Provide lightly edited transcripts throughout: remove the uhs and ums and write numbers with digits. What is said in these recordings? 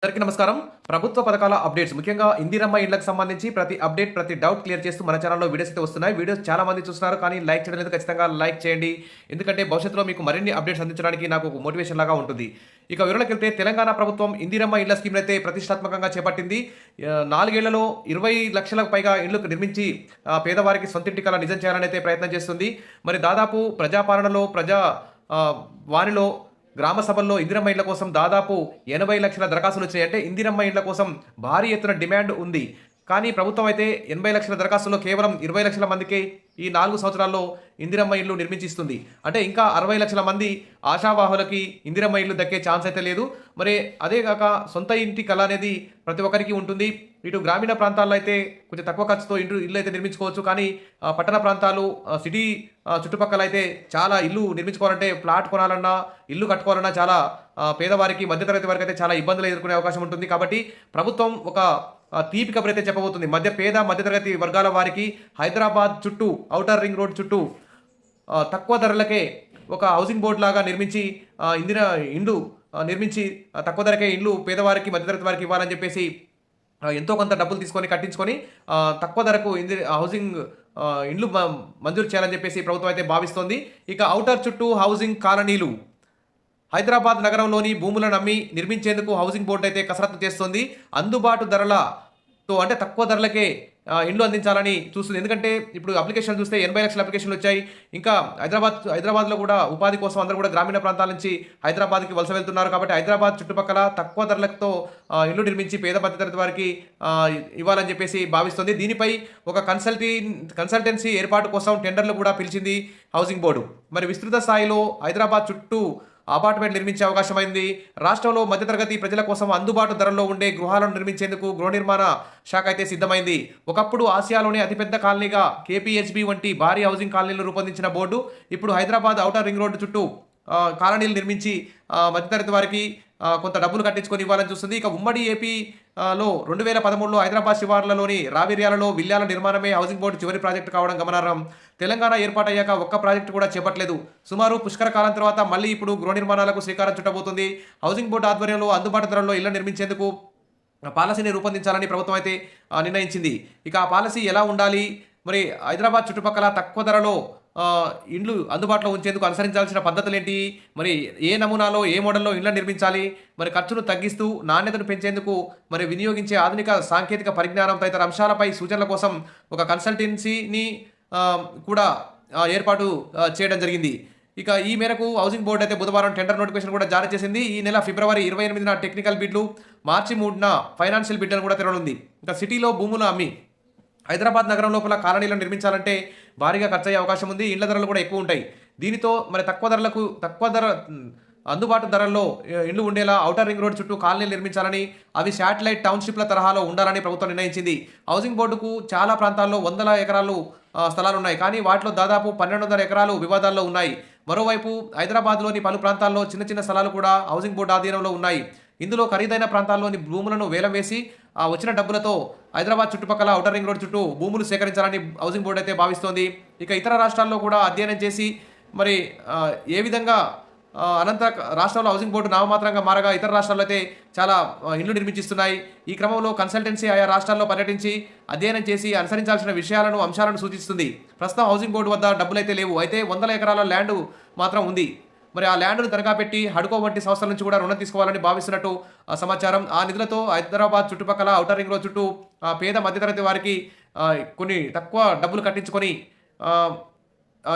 అందరికీ నమస్కారం. ప్రభుత్వ పథకాల అప్డేట్స్ ముఖ్యంగా ఇందిరమ్మ ఇండ్లకు సంబంధించి ప్రతి అప్డేట్, ప్రతి డౌట్ క్లియర్ చేస్తూ మన ఛానల్‌లో వీడియోస్ అయితే వస్తున్నాయి. వీడియోస్ చాలా మంది చూస్తున్నారు కానీ లైక్ చేయడం లేదు. ఖచ్చితంగా లైక్ చేయండి. ఎందుకంటే భవిష్యత్తులో మీకు మరిన్ని అప్డేట్స్ అందించడానికి నాకు ఒక మోటివేషన్ లాగా ఉంటుంది. ఇక వివరాలకెళ్తే తెలంగాణ ప్రభుత్వం ఇందిరమ్మ ఇండ్ల స్కీమ్‌ని అయితే ప్రతిష్టాత్మకంగా చేపట్టింది. 4 ఏళ్లలో 20 లక్షలకు పైగా ఇండ్లు నిర్మించి పేదవారికి సొంతింటి కల నిజం చేయాలని అయితే ప్రయత్నం చేస్తుంది. మరి దాదాపు ప్రజాపాలనలో వారిలో గ్రామ సభల్లో ఇందిరమ్మ ఇళ్ల కోసం దాదాపు 80 లక్షల దరఖాస్తులు వచ్చినాయి. అంటే ఇందిరమ్మ ఇళ్ల కోసం భారీ ఎత్తున డిమాండ్ ఉంది. కానీ ప్రభుత్వం అయితే 80 లక్షల దరఖాస్తుల్లో కేవలం 20 లక్షల మందికే ఈ 4 సంవత్సరాల్లో ఇందిరమ్మ ఇల్లు నిర్మించి ఇస్తుంది. అంటే ఇంకా 60 లక్షల మంది ఆశావాహులకి ఇందిరమ్మ ఇల్లు దక్కే ఛాన్స్ అయితే లేదు. మరి అదే కాక సొంత ఇంటి కళ అనేది ప్రతి ఒక్కరికి ఉంటుంది. ఇటు గ్రామీణ ప్రాంతాల్లో అయితే కొంచెం తక్కువ ఖర్చుతో ఇల్లు అయితే నిర్మించుకోవచ్చు. కానీ పట్టణ ప్రాంతాలు, సిటీ చుట్టుపక్కల అయితే చాలా ఇల్లు నిర్మించుకోవాలంటే ప్లాట్ కొనాలన్నా, ఇల్లు కట్టుకోవాలన్నా చాలా పేదవారికి, మధ్యతరగతి వారికి అయితే చాలా ఇబ్బందులు ఎదుర్కొనే అవకాశం ఉంటుంది. కాబట్టి ప్రభుత్వం ఒక తీపి కబురు అయితే చెప్పబోతుంది. మధ్యతరగతి వర్గాల వారికి హైదరాబాద్ చుట్టూ, ఔటర్ రింగ్ రోడ్ చుట్టూ తక్కువ ధరలకే ఒక హౌసింగ్ బోర్డ్ లాగా నిర్మించి ఇండ్లు నిర్మించి తక్కువ ధరకే ఇండ్లు పేదవారికి, మధ్యతరగతి వారికి ఇవ్వాలని చెప్పేసి ఎంతో కొంత డబ్బులు తీసుకొని కట్టించుకొని తక్కువ ధరకు హౌసింగ్ ఇండ్లు మంజూరు చేయాలని చెప్పేసి ప్రభుత్వం అయితే భావిస్తోంది. ఇక ఔటర్ చుట్టూ హౌసింగ్ కాలనీలు, హైదరాబాద్ నగరంలోని భూములను అమ్మి నిర్మించేందుకు హౌసింగ్ బోర్డు అయితే కసరత్తు చేస్తోంది. అందుబాటు ధరలతో అంటే తక్కువ ధరలకే ఇండ్లు అందించాలని చూస్తుంది. ఎందుకంటే ఇప్పుడు అప్లికేషన్లు చూస్తే 80 లక్షల అప్లికేషన్లు వచ్చాయి. ఇంకా హైదరాబాద్లో కూడా ఉపాధి కోసం అందరూ కూడా గ్రామీణ ప్రాంతాల నుంచి హైదరాబాద్కి వలస వెళ్తున్నారు. కాబట్టి హైదరాబాద్ చుట్టుపక్కల తక్కువ ధరలతో ఇల్లు నిర్మించి పేద మధ్యతరగతి వారికి ఇవ్వాలని చెప్పేసి భావిస్తుంది. దీనిపై ఒక కన్సల్టెన్సీ ఏర్పాటు కోసం టెండర్లు కూడా పిలిచింది హౌసింగ్ బోర్డు. మరి విస్తృత స్థాయిలో హైదరాబాద్ చుట్టూ అపార్ట్మెంట్ నిర్మించే అవకాశం అయింది. రాష్ట్రంలో మధ్యతరగతి ప్రజల కోసం అందుబాటు ధరల్లో ఉండే గృహాలను నిర్మించేందుకు గృహ నిర్మాణ శాఖ అయితే సిద్ధమైంది. ఒకప్పుడు ఆసియాలోనే అతిపెద్ద కాలనీగా కేపీహెచ్బీ వంటి భారీ హౌసింగ్ కాలనీలు రూపొందించిన బోర్డు ఇప్పుడు హైదరాబాద్ ఔటర్ రింగ్ రోడ్డు చుట్టూ కాలనీలు నిర్మించి మధ్యతరగతి వారికి కొంత డబ్బులు కట్టించుకొని ఇవ్వాలని చూస్తుంది. ఇక ఉమ్మడి ఏపీలో 2013లో హైదరాబాద్ శివార్లలోని రావిర్యాలలో విల్లాల నిర్మాణమే హౌసింగ్ బోర్డు చివరి ప్రాజెక్టు కావడం గమనార్హం. తెలంగాణ ఏర్పాటయ్యాక ఒక్క ప్రాజెక్టు కూడా చేపట్టలేదు. సుమారు పుష్కర కాలం తర్వాత మళ్ళీ ఇప్పుడు గృహ నిర్మాణాలకు శ్రీకారం చుట్టబోతుంది. హౌసింగ్ బోర్డు ఆధ్వర్యంలో అందుబాటు ధరల్లో ఇళ్ల నిర్మించేందుకు పాలసీని రూపొందించాలని ప్రభుత్వం అయితే నిర్ణయించింది. ఇక ఆ పాలసీ ఎలా ఉండాలి, మరి హైదరాబాద్ చుట్టుపక్కల తక్కువ ధరలో ఇండ్లు అందుబాటులో ఉంచేందుకు అనుసరించాల్సిన పద్ధతులు ఏంటి, మరి ఏ నమూనాలో ఏ మోడల్లో ఇండ్లు నిర్మించాలి, మరి ఖర్చును తగ్గిస్తూ నాణ్యతను పెంచేందుకు మరి వినియోగించే ఆధునిక సాంకేతిక పరిజ్ఞానం తదితర అంశాలపై సూచనల కోసం ఒక కన్సల్టెన్సీని కూడా ఏర్పాటు చేయడం జరిగింది. ఇక ఈ మేరకు హౌసింగ్ బోర్డు అయితే బుధవారం టెండర్ నోటిఫికేషన్ కూడా జారీ చేసింది. ఈ నెల ఫిబ్రవరి 28న టెక్నికల్ బిడ్లు, మార్చి 3న ఫైనాన్షియల్ బిడ్లను కూడా తెరవనుంది. ఇక సిటీలో భూములు అమ్మి హైదరాబాద్ నగరం లోపల కాలనీలను నిర్మించాలంటే భారీగా ఖర్చు అయ్యే అవకాశం ఉంది. ఇండ్ల ధరలు కూడా ఎక్కువ ఉంటాయి. దీనితో మరి తక్కువ ధర అందుబాటు ధరల్లో ఇండ్లు ఉండేలా ఔటర్ రింగ్ రోడ్ చుట్టూ కాలనీలు నిర్మించాలని, అవి శాటిలైట్ టౌన్షిప్ల తరహాలో ఉండాలని ప్రభుత్వం నిర్ణయించింది. హౌసింగ్ బోర్డుకు చాలా ప్రాంతాల్లో వందల ఎకరాలు స్థలాలు ఉన్నాయి. కానీ వాటిలో దాదాపు 1200 ఎకరాలు వివాదాల్లో ఉన్నాయి. మరోవైపు హైదరాబాద్లోని పలు ప్రాంతాల్లో చిన్న చిన్న స్థలాలు కూడా హౌసింగ్ బోర్డు ఆధీనంలో ఉన్నాయి. ఇందులో ఖరీదైన ప్రాంతాల్లోని భూములను వేలం వేసి వచ్చిన డబ్బులతో హైదరాబాద్ చుట్టుపక్కల ఔటర్ రింగ్ రోడ్ చుట్టూ భూములు సేకరించాలని హౌసింగ్ బోర్డు అయితే భావిస్తోంది. ఇక ఇతర రాష్ట్రాల్లో కూడా అధ్యయనం చేసి మరి ఏ విధంగా అనంతర రాష్ట్రంలో హౌసింగ్ బోర్డు నామమాత్రంగా మారగా ఇతర రాష్ట్రాల్లో అయితే చాలా ఇండ్లు నిర్మించిస్తున్నాయి. ఈ క్రమంలో కన్సల్టెన్సీ ఆయా రాష్ట్రాల్లో పర్యటించి అధ్యయనం చేసి అనుసరించాల్సిన అంశాలను సూచిస్తుంది. ప్రస్తుతం హౌసింగ్ బోర్డు వద్ద డబ్బులైతే లేవు. అయితే వందల ఎకరాల ల్యాండ్ మాత్రం ఉంది. మరి ఆ ల్యాండ్ను తనఖా పెట్టి హడ్కో వంటి సంస్థల నుంచి కూడా రుణం తీసుకోవాలని భావిస్తున్నట్టు సమాచారం. ఆ నిధులతో హైదరాబాద్ చుట్టుపక్కల ఔటర్ రింగ్ రోడ్ చుట్టూ పేద మధ్యతరగతి వారికి కొన్ని తక్కువ డబ్బులు కట్టించుకొని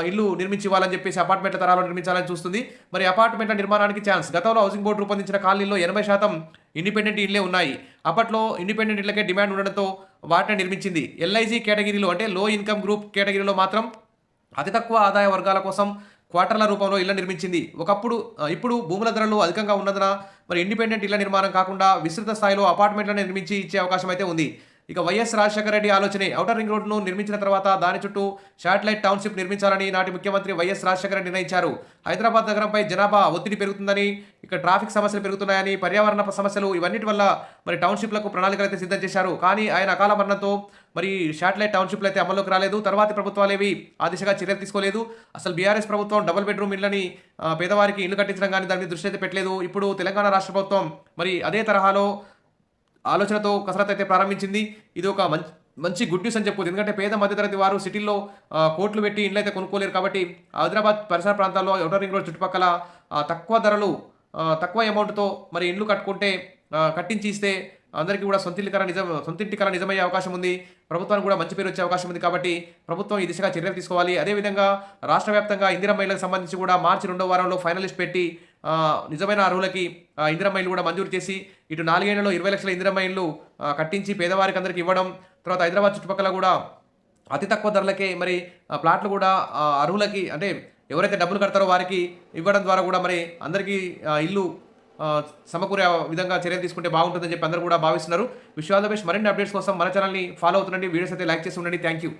ఇల్లు నిర్మించి ఇవ్వాలని చెప్పేసి అపార్ట్మెంట్ల తరాలు నిర్మించాలని చూస్తుంది. మరి అపార్ట్మెంట్ల నిర్మాణానికి ఛాన్స్. గతంలో హౌసింగ్ బోర్డు రూపొందించిన కాలనీల్లో 80% ఇండిపెండెంట్ ఇళ్లే ఉన్నాయి. అప్పట్లో ఇండిపెండెంట్ ఇళ్లకే డిమాండ్ ఉండడంతో వాటిని నిర్మించింది. ఎల్ఐజీ కేటగిరీలో అంటే లో ఇన్కమ్ గ్రూప్ కేటగిరీలో మాత్రం అతి తక్కువ ఆదాయ వర్గాల కోసం క్వార్టర్ల రూపంలో ఇళ్ల నిర్మించింది. ఇప్పుడు భూముల ధరలు అధికంగా ఉన్నందున మరి ఇండిపెండెంట్ ఇళ్ల నిర్మాణం కాకుండా విస్తృత స్థాయిలో అపార్ట్మెంట్లను నిర్మించి ఇచ్చే అవకాశం అయితే ఉంది. ఇక వైఎస్ రాజశేఖర రెడ్డి ఆలోచనే ఔటర్ రింగ్ రోడ్ను నిర్మించిన తర్వాత దాని చుట్టూ శాటిలైట్ టౌన్షిప్ నిర్మించాలని నాటి ముఖ్యమంత్రి వైఎస్ రాజశేఖర రెడ్డి నిర్ణయించారు. హైదరాబాద్ నగరంపై జనాభా ఒత్తిడి పెరుగుతుందని, ఇక ట్రాఫిక్ సమస్యలు పెరుగుతున్నాయని, పర్యావరణ సమస్యలు ఇవన్నిటి వల్ల మరి టౌన్షిప్లకు ప్రణాళికలు అయితే సిద్ధం చేశారు. కానీ ఆయన అకాల మరణంతో మరి శాటిలైట్ టౌన్షిప్లు అయితే అమల్లోకి రాలేదు. తర్వాతి ప్రభుత్వాలేవి ఆ దిశగా చర్యలు తీసుకోలేదు. అసలు బీఆర్ఎస్ ప్రభుత్వం డబుల్ బెడ్రూమ్ ఇళ్లని పేదవారికి ఇల్లు కట్టించడం కానీ దాని మీద దృష్టి అయితే పెట్టలేదు. ఇప్పుడు తెలంగాణ రాష్ట్ర ప్రభుత్వం మరి అదే తరహాలో ఆలోచనతో కసరత్తు అయితే ప్రారంభించింది. ఇది ఒక మంచి గుడ్ న్యూస్ అని చెప్పొచ్చు. ఎందుకంటే పేద మధ్యతరగతి వారు సిటీల్లో కోట్లు పెట్టి ఇండ్లయితే కొనుక్కోలేరు కాబట్టి హైదరాబాద్ పరిసర ప్రాంతాల్లో ఔటర్ రింగ్ రోడ్ చుట్టుపక్కల తక్కువ ధరలు తక్కువ అమౌంట్‌తో మరి ఇండ్లు కట్టుకుంటే కట్టించి ఇస్తే అందరికీ కూడా సొంతింటి కల నిజమయ్యే అవకాశం ఉంది. ప్రభుత్వానికి కూడా మంచి పేరు వచ్చే అవకాశం ఉంది కాబట్టి ప్రభుత్వం ఈ దిశగా చర్యలు తీసుకోవాలి. అదేవిధంగా రాష్ట్ర వ్యాప్తంగా ఇందిరమ్మ ఇళ్లకు సంబంధించి కూడా మార్చి 2వ వారంలో ఫైనల్ లిస్ట్ పెట్టి నిజమైన అర్హులకి ఇందిరమ్మ ఇల్లు కూడా మంజూరు చేసి ఇటు 4 ఏళ్లలో 20 లక్షల ఇందిరమ్మ ఇల్లు కట్టించి పేదవారికి అందరికీ ఇవ్వడం. తర్వాత హైదరాబాద్ చుట్టుపక్కల కూడా అతి తక్కువ ధరలకే మరి ప్లాట్లు కూడా అర్హులకి అంటే ఎవరైతే డబ్బులు కడతారో వారికి ఇవ్వడం ద్వారా కూడా మరి అందరికీ ఇల్లు సమకూరే విధంగా చర్యలు తీసుకుంటే బాగుంటుందని చెప్పి అందరూ కూడా భావిస్తున్నారు. Wish you all the best. మరిన్ని అప్డేట్స్ కోసం మన ఛానల్ని ఫాలో అవుతుండండి. వీడియోస్ అయితే లైక్ చేసి ఉండండి. Thank you.